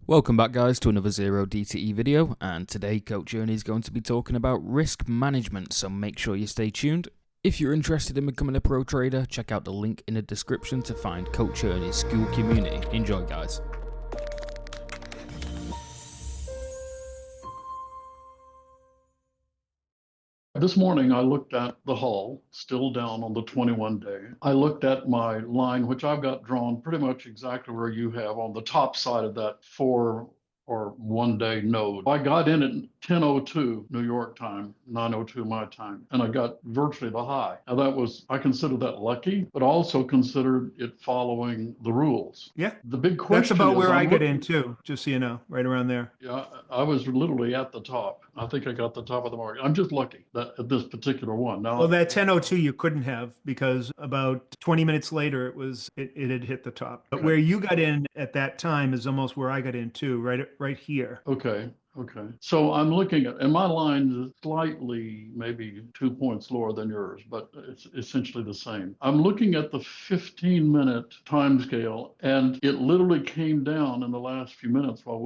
Welcome back guys to another Zero DTE video, and today Coach Ernie is going to be talking about risk management, so make sure you stay tuned. If you're interested in becoming a pro trader, check out the link in the description to find Coach Ernie's Skool Community. Enjoy guys. This morning, I looked at the hull, still down on the 21-day. I looked at my line, which I've got drawn pretty much exactly where you have on the top side of that 4 or 1 day node. I got in at 10:02 New York time, 9:02 my time, and I got virtually the high. Now I consider that lucky, but also considered it following the rules. Yeah. The big question That's about is, where I got in too, just so you know, right around there. Yeah, I was literally at the top. I think I got the top of the market. I'm just lucky that at this particular one. Now, Well, that 10:02 you couldn't have, because about 20 minutes later it had hit the top. But where you got in at that time is almost where I got in too, right here. Okay. So I'm looking at, and my line is slightly, maybe 2 points lower than yours, but it's essentially the same. I'm looking at the 15-minute time scale, and it literally came down in the last few minutes while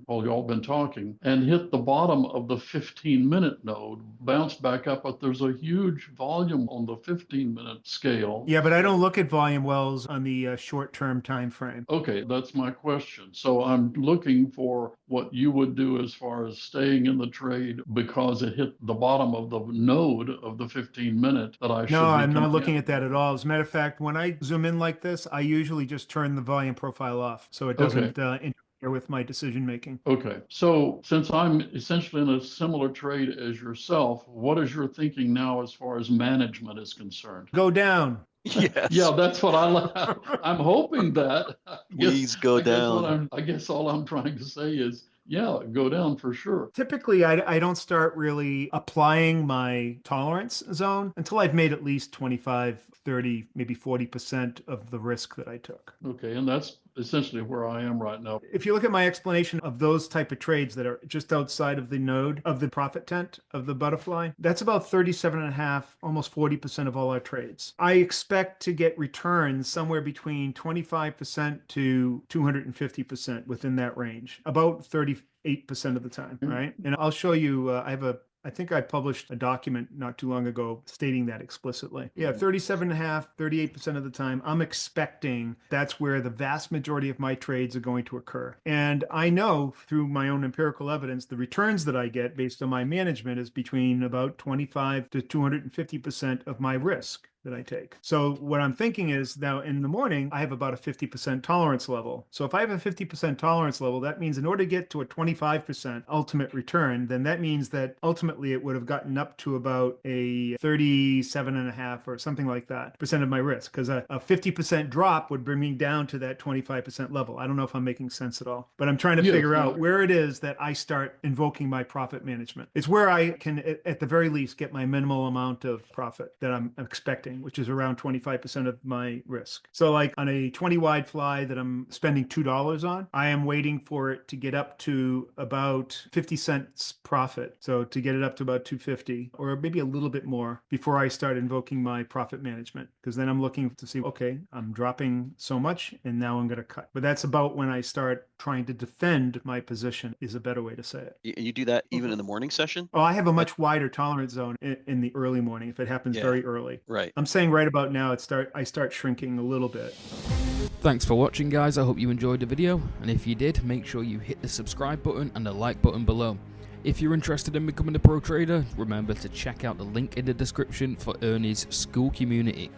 y'all been talking, and hit the bottom of the 15-minute node, bounced back up, but there's a huge volume on the 15-minute scale. Yeah, but I don't look at volume wells on the short-term time frame. Okay, that's my question. So I'm looking for what you would do as far as staying in the trade because it hit the bottom of the node of the 15-minute that I should be. No, I'm not looking at that at all. As a matter of fact, when I zoom in like this, I usually just turn the volume profile off so it doesn't interfere with my decision making. Okay, so since I'm essentially in a similar trade as yourself, what is your thinking now as far as management is concerned? Go down. Yes. Yeah, that's what I'm hoping that. Please go down. I guess all I'm trying to say is, yeah, go down for sure. Typically, I don't start really applying my tolerance zone until I've made at least 25, 30, maybe 40% of the risk that I took. Okay, and that's essentially where I am right now. If you look at my explanation of those type of trades that are just outside of the node of the profit tent of the butterfly, that's about 37.5, almost 40% of all our trades. I expect to get returns somewhere between 25% to 250% within that range, about 38% of the time, right? And I'll show you, I think I published a document not too long ago stating that explicitly. Yeah, 37.5, 38% of the time, I'm expecting that's where the vast majority of my trades are going to occur. And I know through my own empirical evidence, the returns that I get based on my management is between about 25 to 250% of my risk that I take. So what I'm thinking is, now in the morning, I have about a 50% tolerance level. So if I have a 50% tolerance level, that means in order to get to a 25% ultimate return, then that means that ultimately it would have gotten up to about a 37.5 or something like that percent of my risk, because a 50% drop would bring me down to that 25% level. I don't know if I'm making sense at all, but I'm trying to figure out where it is that I start invoking my profit management. It's where I can, at the very least, get my minimal amount of profit that I'm expecting, which is around 25% of my risk. So like on a 20 wide fly that I'm spending $2 on, I am waiting for it to get up to about 50 cents profit. So to get it up to about 250 or maybe a little bit more before I start invoking my profit management, because then I'm looking to see, okay, I'm dropping so much and now I'm going to cut. But that's about when I start trying to defend my position, is a better way to say it. And you do that even in the morning session? Oh, I have a much wider tolerance zone in the early morning if it happens very early. Right. I'm saying right about now I start shrinking a little bit. Thanks for watching guys, I hope you enjoyed the video, and if you did, make sure you hit the subscribe button and the like button below. If you're interested in becoming a pro trader, remember to check out the link in the description for Ernie's Skool Community.